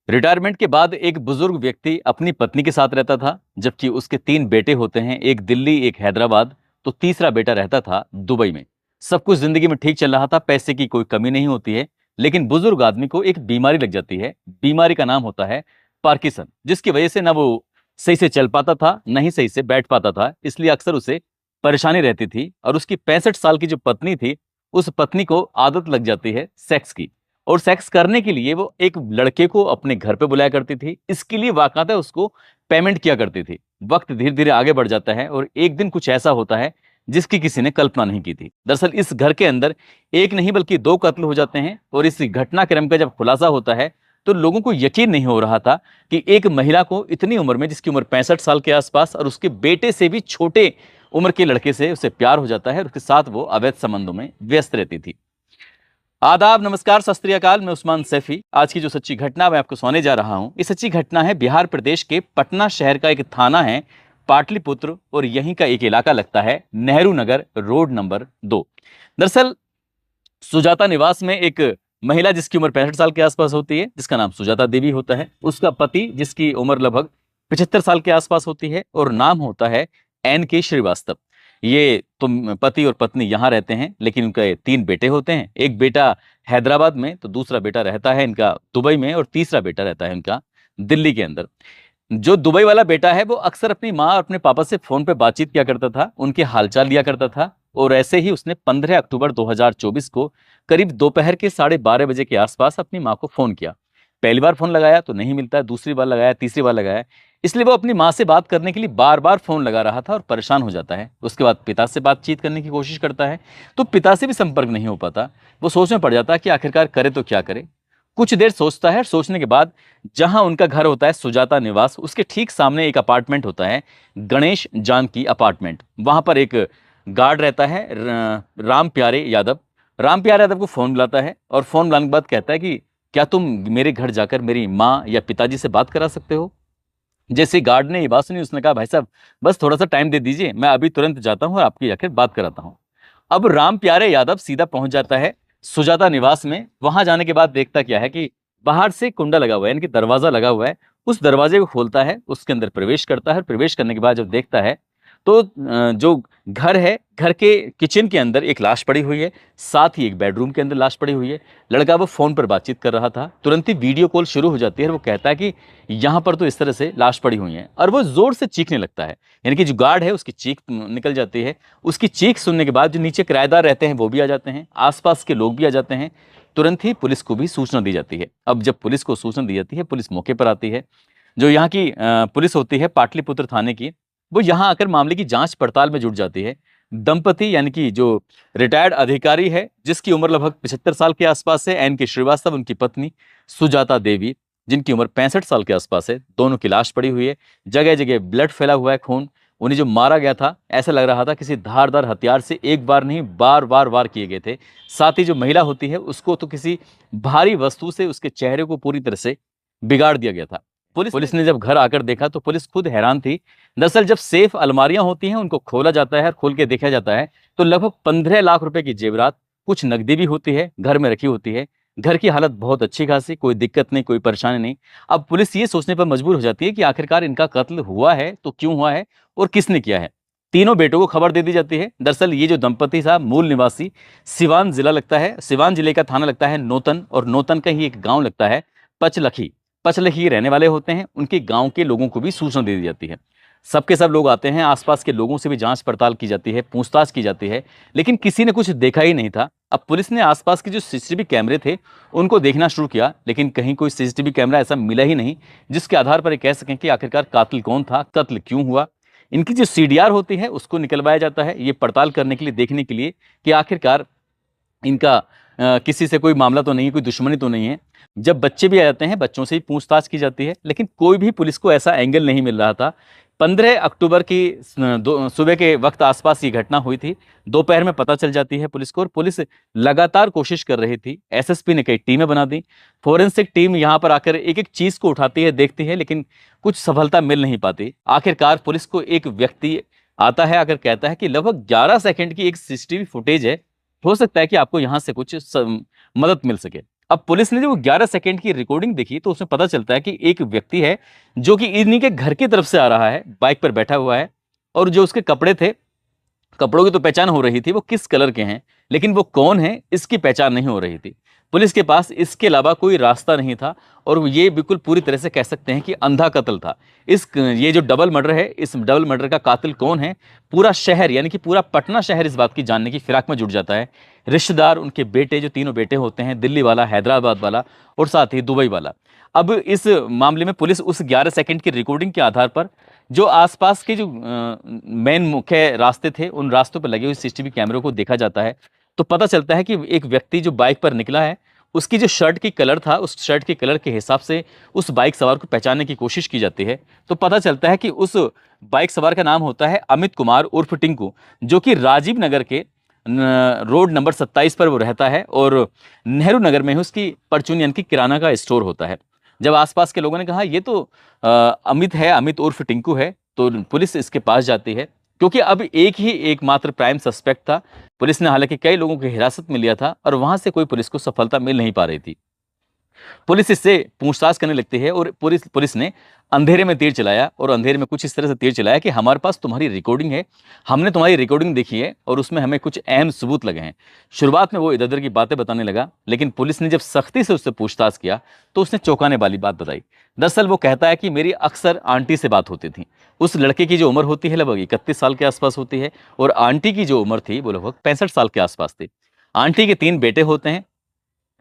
Retirement के बाद एक बुजुर्ग व्यक्ति अपनी पत्नी के साथ रहता था, जबकि उसके 3 बेटे होते हैं, एक दिल्ली, एक हैदराबाद, तो तीसरा बेटा रहता था दुबई में। सब कुछ जिंदगी में ठीक चल रहा था, पैसे की कोई कमी नहीं होती है। लेकिन बुजुर्ग आदमी को एक बीमारी लग जाती है। बीमारी का नाम होता है पार्किंसन, जिसकी वजह से ना वो सही से चल पाता था, न ही सही से बैठ पाता था। इसलिए अक्सर उसे परेशानी रहती थी। और उसकी 65 साल की जो पत्नी थी, उस पत्नी को आदत लग जाती है सेक्स की। और सेक्स करने के लिए वो एक लड़के को अपने घर पे बुलाया करती थी। इसके लिए बाकायदा उसको पेमेंट किया करती थी। वक्त धीरे धीरे आगे बढ़ जाता है और एक दिन कुछ ऐसा होता है जिसकी किसी ने कल्पना नहीं की थी। दरअसल इस घर के अंदर एक नहीं बल्कि 2 कत्ल हो जाते हैं। और इस घटनाक्रम का जब खुलासा होता है तो लोगों को यकीन नहीं हो रहा था कि एक महिला को इतनी उम्र में, जिसकी उम्र 65 साल के आसपास और उसके बेटे से भी छोटे उम्र के लड़के से उसे प्यार हो जाता है और उसके साथ वो अवैध संबंधों में व्यस्त रहती थी। आदाब, नमस्कार, सत श्री अकाल। मैं उस्मान सैफी। आज की जो सच्ची घटना मैं आपको सुनाने जा रहा हूं, ये सच्ची घटना है बिहार प्रदेश के पटना शहर का एक थाना है पाटलिपुत्र, और यहीं का एक इलाका लगता है नेहरू नगर, रोड नंबर 2। दरअसल सुजाता निवास में एक महिला जिसकी उम्र 65 साल के आसपास होती है, जिसका नाम सुजाता देवी होता है, उसका पति जिसकी उम्र लगभग 75 साल के आसपास होती है और नाम होता है NK श्रीवास्तव। ये तो पति और पत्नी यहाँ रहते हैं, लेकिन उनके 3 बेटे होते हैं। एक बेटा हैदराबाद में, तो दूसरा बेटा रहता है इनका दुबई में, और तीसरा बेटा रहता है इनका दिल्ली के अंदर। जो दुबई वाला बेटा है वो अक्सर अपनी माँ और अपने पापा से फोन पे बातचीत किया करता था, उनके हालचाल लिया करता था। और ऐसे ही उसने 15 अक्टूबर 2024 को करीब दोपहर के 12:30 बजे के आसपास अपनी माँ को फोन किया। पहली बार फोन लगाया तो नहीं मिलता, दूसरी बार लगाया, तीसरी बार लगाया। इसलिए वो अपनी माँ से बात करने के लिए बार बार फोन लगा रहा था और परेशान हो जाता है। उसके बाद पिता से बातचीत करने की कोशिश करता है तो पिता से भी संपर्क नहीं हो पाता। वो सोच में पड़ जाता है कि आखिरकार करे तो क्या करे। कुछ देर सोचता है और सोचने के बाद जहां उनका घर होता है सुजाता निवास, उसके ठीक सामने एक अपार्टमेंट होता है, गणेश जानकी अपार्टमेंट। वहां पर एक गार्ड रहता है, राम प्यारे यादव। राम प्यारे यादव को फोन बुलाता है और फोन बुलाने के बाद कहता है कि क्या तुम मेरे घर जाकर मेरी माँ या पिताजी से बात करा सकते हो। जैसे गार्ड ने ये बात सुनी, उसने कहा भाई साहब बस थोड़ा सा टाइम दे दीजिए, मैं अभी तुरंत जाता हूँ और आपकी जाकर बात कराता हूँ। अब राम प्यारे यादव सीधा पहुंच जाता है सुजाता निवास में। वहां जाने के बाद देखता क्या है कि बाहर से कुंडा लगा हुआ है, यानी कि दरवाजा लगा हुआ है। उस दरवाजे को खोलता है, उसके अंदर प्रवेश करता है। प्रवेश करने के बाद जब देखता है तो जो घर है, घर के किचन के अंदर एक लाश पड़ी हुई है, साथ ही एक बेडरूम के अंदर लाश पड़ी हुई है। लड़का वो फोन पर बातचीत कर रहा था, तुरंत ही वीडियो कॉल शुरू हो जाती है और वो कहता है कि यहाँ पर तो इस तरह से लाश पड़ी हुई है। और वो जोर से चीखने लगता है, यानी कि जो गार्ड है उसकी चीख निकल जाती है। उसकी चीख सुनने के बाद जो नीचे किराएदार रहते हैं वो भी आ जाते हैं, आसपास के लोग भी आ जाते हैं। तुरंत ही पुलिस को भी सूचना दी जाती है। अब जब पुलिस को सूचना दी जाती है, पुलिस मौके पर आती है। जो यहाँ की पुलिस होती है पाटलिपुत्र थाने की, वो यहाँ आकर मामले की जांच पड़ताल में जुट जाती है। दंपति यानी कि जो रिटायर्ड अधिकारी है, जिसकी उम्र लगभग 75 साल के आसपास है, NK श्रीवास्तव, उनकी पत्नी सुजाता देवी जिनकी उम्र 65 साल के आसपास है, दोनों की लाश पड़ी हुई है। जगह जगह ब्लड फैला हुआ है, खून। उन्हें जो मारा गया था ऐसा लग रहा था किसी धारदार हथियार से एक बार नहीं बार बार वार किए गए थे। साथ ही जो महिला होती है उसको तो किसी भारी वस्तु से उसके चेहरे को पूरी तरह से बिगाड़ दिया गया था। पुलिस ने जब घर आकर देखा तो पुलिस खुद हैरान थी। दरअसल जब सेफ अलमारियां होती हैं उनको खोला जाता है, खोल के देखा जाता है तो लगभग 15 लाख रुपए की जेवरात, कुछ नकदी भी होती है, घर में रखी होती है। घर की हालत बहुत अच्छी खासी, कोई दिक्कत नहीं, कोई परेशानी नहीं। अब पुलिस ये सोचने पर मजबूर हो जाती है कि आखिरकार इनका कत्ल हुआ है तो क्यों हुआ है और किसने किया है। तीनों बेटों को खबर दे दी जाती है। दरअसल ये जो दंपति था मूल निवासी सिवान जिला लगता है, सिवान जिले का थाना लगता है नौतन, और नौतन का ही एक गांव लगता है पचलखी। पचलखी रहने वाले होते हैं। उनके गांव के लोगों को भी सूचना दे दी जाती है। सबके सब लोग आते हैं, आसपास के लोगों से भी जांच पड़ताल की जाती है, पूछताछ की जाती है, लेकिन किसी ने कुछ देखा ही नहीं था। अब पुलिस ने आसपास के जो CCTV कैमरे थे उनको देखना शुरू किया, लेकिन कहीं कोई CCTV कैमरा ऐसा मिला ही नहीं जिसके आधार पर ये कह सकें कि आखिरकार कातिल कौन था, कत्ल क्यों हुआ। इनकी जो CDR होती है उसको निकलवाया जाता है, ये पड़ताल करने के लिए, देखने के लिए कि आखिरकार इनका किसी से कोई मामला तो नहीं है, कोई दुश्मनी तो नहीं है। जब बच्चे भी आ जाते हैं, बच्चों से भी पूछताछ की जाती है, लेकिन कोई भी पुलिस को ऐसा एंगल नहीं मिल रहा था। 15 अक्टूबर की सुबह के वक्त आसपास ये घटना हुई थी। दोपहर में पता चल जाती है पुलिस को, और पुलिस लगातार कोशिश कर रही थी। SSP ने कई टीमें बना दी, फोरेंसिक टीम यहाँ पर आकर एक एक चीज को उठाती है, देखती है, लेकिन कुछ सफलता मिल नहीं पाती। आखिरकार पुलिस को एक व्यक्ति आता है, आकर कहता है कि लगभग 11 सेकंड की एक CCTV फुटेज है, हो सकता है कि आपको यहाँ से कुछ मदद मिल सके। अब पुलिस ने जो 11 सेकंड की रिकॉर्डिंग देखी तो उसमें पता चलता है कि एक व्यक्ति है जो कि इन्हीं के घर की तरफ से आ रहा है, बाइक पर बैठा हुआ है, और जो उसके कपड़े थे, कपड़ों की तो पहचान हो रही थी वो किस कलर के हैं, लेकिन वो कौन है इसकी पहचान नहीं हो रही थी। पुलिस के पास इसके अलावा कोई रास्ता नहीं था, और ये बिल्कुल पूरी तरह से कह सकते हैं कि अंधा कत्ल था। ये जो डबल मर्डर है, इस डबल मर्डर का कातिल कौन है, पूरा शहर यानी कि पूरा पटना शहर इस बात की जानने की फिराक में जुट जाता है। रिश्तेदार, उनके बेटे, जो तीनों बेटे होते हैं, दिल्ली वाला, हैदराबाद वाला और साथ ही दुबई वाला। अब इस मामले में पुलिस उस 11 सेकंड की रिकॉर्डिंग के आधार पर जो आसपास के जो मेन मुख्य रास्ते थे, उन रास्तों पर लगे हुए सीसीटीवी कैमरों को देखा जाता है, तो पता चलता है कि एक व्यक्ति जो बाइक पर निकला है, उसकी जो शर्ट की कलर था, उस शर्ट के कलर के हिसाब से उस बाइक सवार को पहचानने की कोशिश की जाती है। तो पता चलता है कि उस बाइक सवार का नाम होता है अमित कुमार उर्फ टिंकू, जो कि राजीव नगर के रोड नंबर 27 पर वो रहता है, और नेहरू नगर में ही उसकी परचून यानी कि किराना का स्टोर होता है। जब आसपास के लोगों ने कहा ये तो अमित है, अमित उर्फ टिंकू है, तो पुलिस इसके पास जाती है, क्योंकि अब एक ही एकमात्र प्राइम सस्पेक्ट था। पुलिस ने हालांकि कई लोगों को हिरासत में लिया था, और वहां से कोई पुलिस को सफलता मिल नहीं पा रही थी। पुलिस इससे पूछताछ करने लगती है, और पुलिस ने अंधेरे में तीर चलाया, और अंधेरे में कुछ इस तरह से तीर चलाया कि हमारे पास तुम्हारी रिकॉर्डिंग है, हमने तुम्हारी रिकॉर्डिंग देखी है, और उसमें हमें कुछ अहम सबूत लगे हैं। शुरुआत में वो इधर उधर की बातें बताने लगा, लेकिन पुलिस ने जब सख्ती से उससे पूछताछ किया तो उसने चौंकाने वाली बात बताई। दरअसल वो कहता है कि मेरी अक्सर आंटी से बात होती थी। उस लड़के की जो उम्र होती है लगभग 31 साल के आसपास होती है, और आंटी की जो उम्र थी वो लगभग 65 साल के आसपास थी। आंटी के 3 बेटे होते हैं,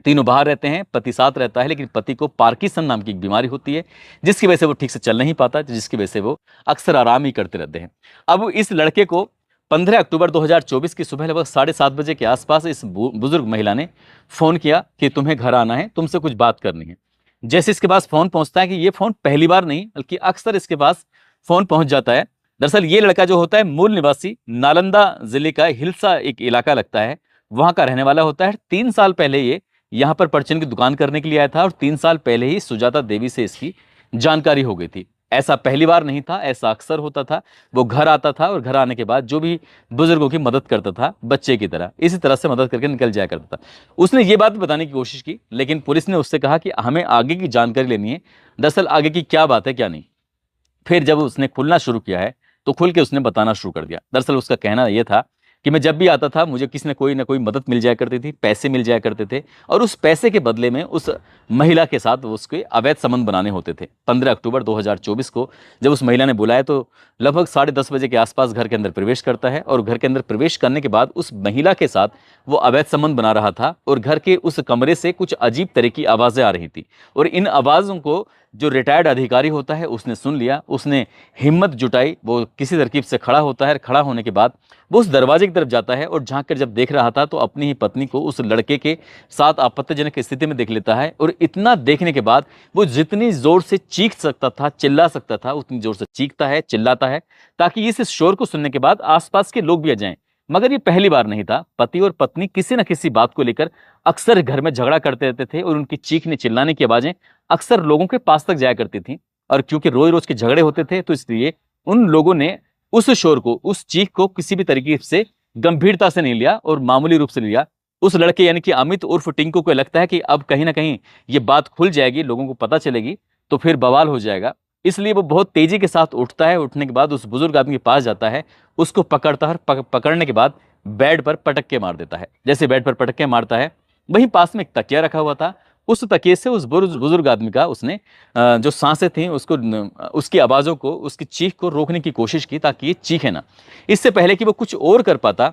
तीनों बाहर रहते हैं, पति साथ रहता है, लेकिन पति को पार्किंसन नाम की एक बीमारी होती है, जिसकी वजह से वो ठीक से चल नहीं पाता, जिसकी वजह से वो अक्सर आराम ही करते रहते हैं। अब इस लड़के को 15 अक्टूबर 2024 की सुबह लगभग 7:30 बजे के आसपास इस बुजुर्ग महिला ने फोन किया कि तुम्हें घर आना है, तुमसे कुछ बात करनी है। जैसे इसके पास फोन पहुंचता है, कि ये फोन पहली बार नहीं बल्कि अक्सर इसके पास फोन पहुंच जाता है। दरअसल ये लड़का जो होता है मूल निवासी नालंदा जिले का हिल्सा एक इलाका लगता है, वहां का रहने वाला होता है। 3 साल पहले ये यहाँ पर परचून की दुकान करने के लिए आया था, और 3 साल पहले ही सुजाता देवी से इसकी जानकारी हो गई थी। ऐसा पहली बार नहीं था, ऐसा अक्सर होता था। वो घर आता था, और घर आने के बाद जो भी बुजुर्गों की मदद करता था, बच्चे की तरह इसी तरह से मदद करके निकल जाया करता था। उसने ये बात बताने की कोशिश की, लेकिन पुलिस ने उससे कहा कि हमें आगे की जानकारी लेनी है, दरअसल आगे की क्या बात है क्या नहीं। फिर जब उसने खुलना शुरू किया है, तो खुल के उसने बताना शुरू कर दिया। दरअसल उसका कहना यह था कि मैं जब भी आता था, मुझे किसी न कोई मदद मिल जाया करती थी, पैसे मिल जाया करते थे, और उस पैसे के बदले में उस महिला के साथ उसके अवैध संबंध बनाने होते थे। 15 अक्टूबर 2024 को जब उस महिला ने बुलाया, तो लगभग 10:30 बजे के आसपास घर के अंदर प्रवेश करता है, और घर के अंदर प्रवेश करने के बाद उस महिला के साथ वो अवैध संबंध बना रहा था, और घर के उस कमरे से कुछ अजीब तरह की आवाज़ें आ रही थी, और इन आवाज़ों को जो रिटायर्ड अधिकारी होता है उसने सुन लिया। उसने हिम्मत जुटाई, वो किसी तरकीब से खड़ा होता है। खड़ा होने के बाद वो उस दरवाजे की तरफ जाता है, और झांक कर जब देख रहा था तो अपनी ही पत्नी को उस लड़के के साथ आपत्तिजनक स्थिति में देख लेता है। और इतना देखने के बाद वो जितनी जोर से चीख सकता था, चिल्ला सकता था, उतनी जोर से चीखता है, चिल्लाता है, ताकि इस शोर को सुनने के बाद आसपास के लोग भी आ जाएं। मगर ये पहली बार नहीं था। पति और पत्नी किसी न किसी बात को लेकर अक्सर घर में झगड़ा करते रहते थे, और उनकी चीखने चिल्लाने की आवाजें अक्सर लोगों के पास तक जाया करती थी। और क्योंकि रोज रोज के झगड़े होते थे, तो इसलिए उन लोगों ने उस शोर को, उस चीख को किसी भी तरीके से गंभीरता से नहीं लिया, और मामूली रूप से लिया। उस लड़के यानी कि अमित उर्फ टिंकू को लगता है कि अब कहीं ना कहीं ये बात खुल जाएगी, लोगों को पता चलेगी, तो फिर बवाल हो जाएगा। इसलिए वो बहुत तेजी के साथ उठता है। उठने के बाद उस बुजुर्ग आदमी के पास जाता है, उसको पकड़ता है, पकड़ने के बाद बेड पर पटक के मार देता है। जैसे बेड पर पटक के मारता है, वहीं पास में एक तकिया रखा हुआ था, उस तकिए से उस बुजुर्ग आदमी का उसने जो सांसें थी उसको, उसकी आवाज़ों को, उसकी चीख को रोकने की कोशिश की, ताकि ये चीखे ना। इससे पहले कि वो कुछ और कर पाता,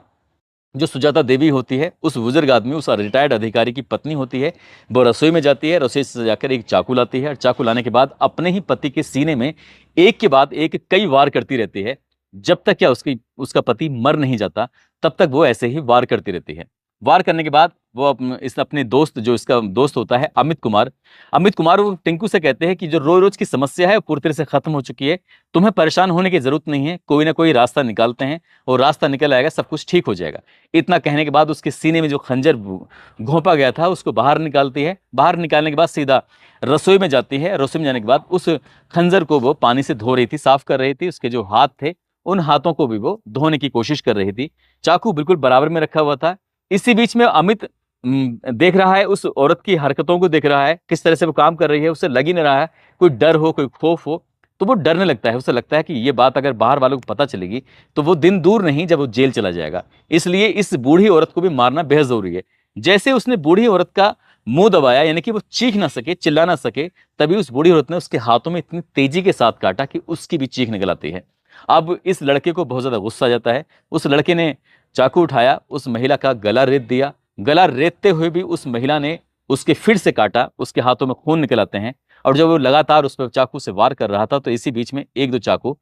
जो सुजाता देवी होती है, उस बुजुर्ग आदमी, उस रिटायर्ड अधिकारी की पत्नी होती है, वो रसोई में जाती है। रसोई से जाकर एक चाकू लाती है, और चाकू लाने के बाद अपने ही पति के सीने में एक के बाद एक कई वार करती रहती है। जब तक क्या उसका पति मर नहीं जाता, तब तक वो ऐसे ही वार करती रहती है। वार करने के बाद वो इस अपने दोस्त, जो इसका दोस्त होता है अमित कुमार वो टिंकू से कहते हैं कि जो रोज रोज की समस्या है वो पूरी तरह से खत्म हो चुकी है, तुम्हें परेशान होने की जरूरत नहीं है, कोई ना कोई रास्ता निकालते हैं, और रास्ता निकल आएगा, सब कुछ ठीक हो जाएगा। इतना कहने के बाद उसके सीने में जो खंजर घोंपा गया था उसको बाहर निकालती है। बाहर निकालने के बाद सीधा रसोई में जाती है। रसोई में जाने के बाद उस खंजर को वो पानी से धो रही थी, साफ कर रही थी। उसके जो हाथ थे, उन हाथों को भी वो धोने की कोशिश कर रही थी। चाकू बिल्कुल बराबर में रखा हुआ था। इसी बीच में अमित देख रहा है, उस औरत की हरकतों को देख रहा है, किस तरह से वो काम कर रही है, उसे लग ही नहीं रहा है कोई डर हो, कोई खौफ हो, तो वो डरने लगता है। उसे लगता है कि ये बात अगर बाहर वालों को पता चलेगी तो वो दिन दूर नहीं जब वो जेल चला जाएगा। इसलिए इस बूढ़ी औरत को भी मारना बेहद जरूरी है। जैसे उसने बूढ़ी औरत का मुंह दबाया, यानी कि वो चीख ना सके, चिल्ला ना सके, तभी उस बूढ़ी औरत ने उसके हाथों में इतनी तेजी के साथ काटा कि उसकी भी चीख निकल आती है। अब इस लड़के को बहुत ज्यादा गुस्सा आ जाता है। उस लड़के ने चाकू उठाया, उस महिला का गला रेत दिया। गला रेतते हुए भी उस महिला ने उसके फिर से काटा, उसके हाथों में खून निकल आते हैं। और जब वो लगातार उस पर चाकू से वार कर रहा था तो इसी बीच में एक दो चाकू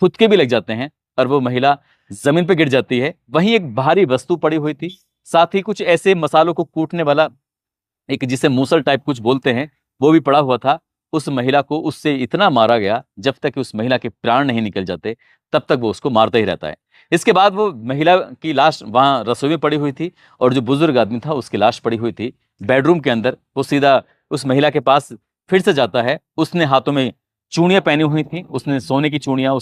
खुद के भी लग जाते हैं और वो महिला जमीन पर गिर जाती है। वहीं एक भारी वस्तु पड़ी हुई थी, साथ ही कुछ ऐसे मसालों को कूटने वाला एक, जिसे मूसल टाइप कुछ बोलते हैं, वो भी पड़ा हुआ था। उस महिला को उससे इतना मारा गया, जब तक कि उस महिला के प्राण नहीं निकल जाते तब तक वो उसको मारता ही रहता है। इसके बाद वो महिला की लाश वहां रसोई में पड़ी हुई थी और जो बुजुर्ग आदमी था उसकी लाश पड़ी हुई थी बेडरूम के अंदर। वो सीधा उस महिला के पास फिर से जाता है। उसने हाथों में चूड़ियां पहनी हुई थी, उसने सोने की चूड़ियां,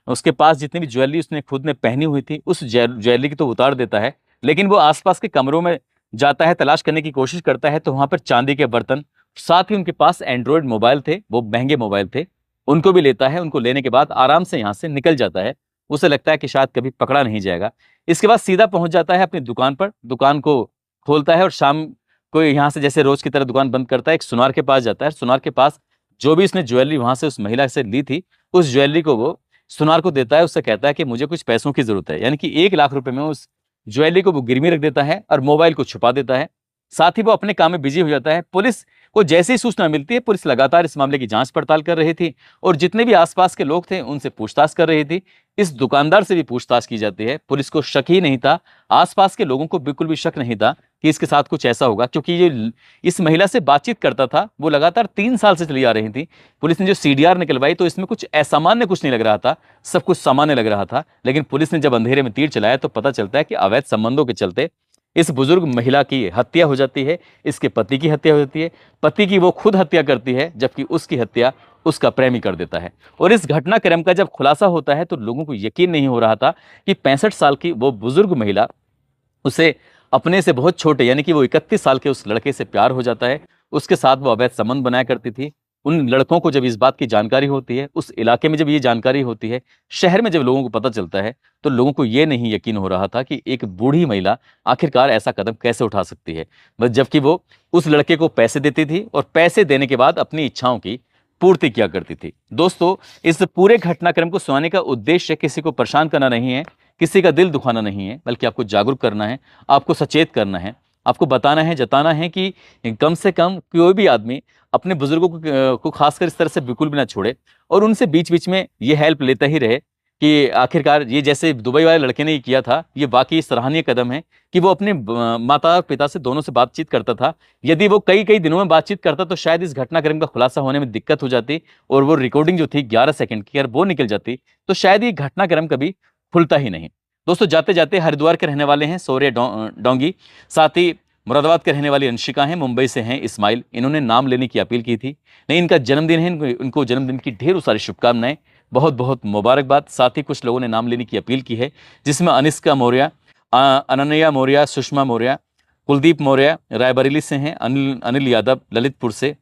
उसके पास जितनी भी ज्वेलरी उसने खुद ने पहनी हुई थी उस ज्वेलरी की तो उतार देता है। लेकिन वो आसपास के कमरों में जाता है, तलाश करने की कोशिश करता है, तो वहां पर चांदी के बर्तन, साथ ही उनके पास एंड्रॉयड मोबाइल थे, वो महंगे मोबाइल थे, उनको भी लेता है। उनको लेने के बाद आराम से यहां से निकल जाता है। उसे लगता है कि शायद कभी पकड़ा नहीं जाएगा। इसके बाद सीधा पहुंच जाता है अपनी दुकान पर, दुकान को खोलता है और शाम को यहाँ से जैसे रोज की तरह दुकान बंद करता है, एक सुनार के पास जाता है। सुनार के पास जो भी उसने ज्वेलरी वहां से उस महिला से ली थी, उस ज्वेलरी को वो सुनार को देता है। उससे कहता है कि मुझे कुछ पैसों की जरूरत है, यानी कि 1 लाख रुपए में उस ज्वेलरी को वो गिरवी रख देता है और मोबाइल को छुपा देता है। साथ ही वो अपने काम में बिजी हो जाता है। पुलिस को जैसे ही सूचना मिलती है, पुलिस लगातार इस मामले की जांच पड़ताल कर रही थी और जितने भी आसपास के लोग थे उनसे पूछताछ कर रही थी। इस दुकानदार से भी पूछताछ की जाती है। पुलिस को शक ही नहीं था, आसपास के लोगों को बिल्कुल भी शक नहीं था कि इसके साथ कुछ ऐसा होगा, क्योंकि ये इस महिला से बातचीत करता था। वो लगातार 3 साल से चली आ रही थी। पुलिस ने जो सीडीआर निकलवाई तो इसमें कुछ असामान्य कुछ नहीं लग रहा था, सब कुछ सामान्य लग रहा था। लेकिन पुलिस ने जब अंधेरे में तीर चलाया तो पता चलता है कि अवैध संबंधों के चलते इस बुजुर्ग महिला की हत्या हो जाती है, इसके पति की हत्या हो जाती है। पति की वो खुद हत्या करती है, जबकि उसकी हत्या उसका प्रेमी कर देता है। और इस घटनाक्रम का जब खुलासा होता है तो लोगों को यकीन नहीं हो रहा था कि 65 साल की वो बुजुर्ग महिला, उसे अपने से बहुत छोटे यानी कि वो 31 साल के उस लड़के से प्यार हो जाता है। उसके साथ वो अवैध संबंध बनाया करती थी। उन लड़कों को जब इस बात की जानकारी होती है, उस इलाके में जब ये जानकारी होती है, शहर में जब लोगों को पता चलता है, तो लोगों को ये नहीं यकीन हो रहा था कि एक बूढ़ी महिला आखिरकार ऐसा कदम कैसे उठा सकती है। बस जबकि वो उस लड़के को पैसे देती थी और पैसे देने के बाद अपनी इच्छाओं की पूर्ति किया करती थी। दोस्तों, इस पूरे घटनाक्रम को सुनाने का उद्देश्य किसी को परेशान करना नहीं है, किसी का दिल दुखाना नहीं है, बल्कि आपको जागरूक करना है, आपको सचेत करना है, आपको बताना है, जताना है कि कम से कम कोई भी आदमी अपने बुजुर्गों को खासकर इस तरह से बिल्कुल भी ना छोड़े और उनसे बीच बीच में ये हेल्प लेता ही रहे कि आखिरकार ये जैसे दुबई वाले लड़के ने किया था, ये वाकई सराहनीय कदम है कि वो अपने माता पिता से दोनों से बातचीत करता था। यदि वो कई कई दिनों में बातचीत करता तो शायद इस घटनाक्रम का खुलासा होने में दिक्कत हो जाती और वो रिकॉर्डिंग जो थी 11 सेकंड की, अगर वो निकल जाती तो शायद ये घटनाक्रम कभी खुलता ही नहीं। दोस्तों, जाते जाते हरिद्वार के रहने वाले हैं सौर्य डोंगी, साथ ही मुरादाबाद के रहने वाली अंशिका हैं, मुंबई से हैं इस्माइल। इन्होंने नाम लेने की अपील की थी। नहीं, इनका जन्मदिन है, इनको जन्मदिन की ढेरों सारी शुभकामनाएं, बहुत बहुत मुबारकबाद। साथ ही कुछ लोगों ने नाम लेने की अपील की है, जिसमें अनिष्का मौर्य, अनन्या मौर्य, सुषमा मौर्य, कुलदीप मौर्य रायबरेली से हैं, अनिल यादव ललितपुर से,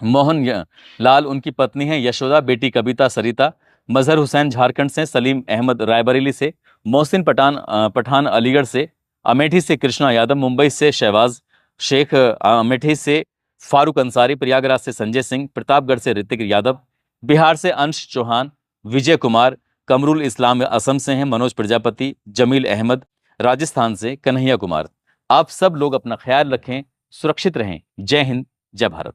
मोहन लाल उनकी पत्नी है यशोदा, बेटी कविता सरिता, मजहर हुसैन झारखंड से, सलीम अहमद रायबरेली से, मोहसिन पठान अलीगढ़ से, अमेठी से कृष्णा यादव, मुंबई से शहबाज शेख, अमेठी से फारूक अंसारी, प्रयागराज से संजय सिंह, प्रतापगढ़ से ऋतिक यादव, बिहार से अंश चौहान, विजय कुमार, कमरुल इस्लाम असम से हैं, मनोज प्रजापति, जमील अहमद, राजस्थान से कन्हैया कुमार। आप सब लोग अपना ख्याल रखें, सुरक्षित रहें। जय हिंद, जय भारत।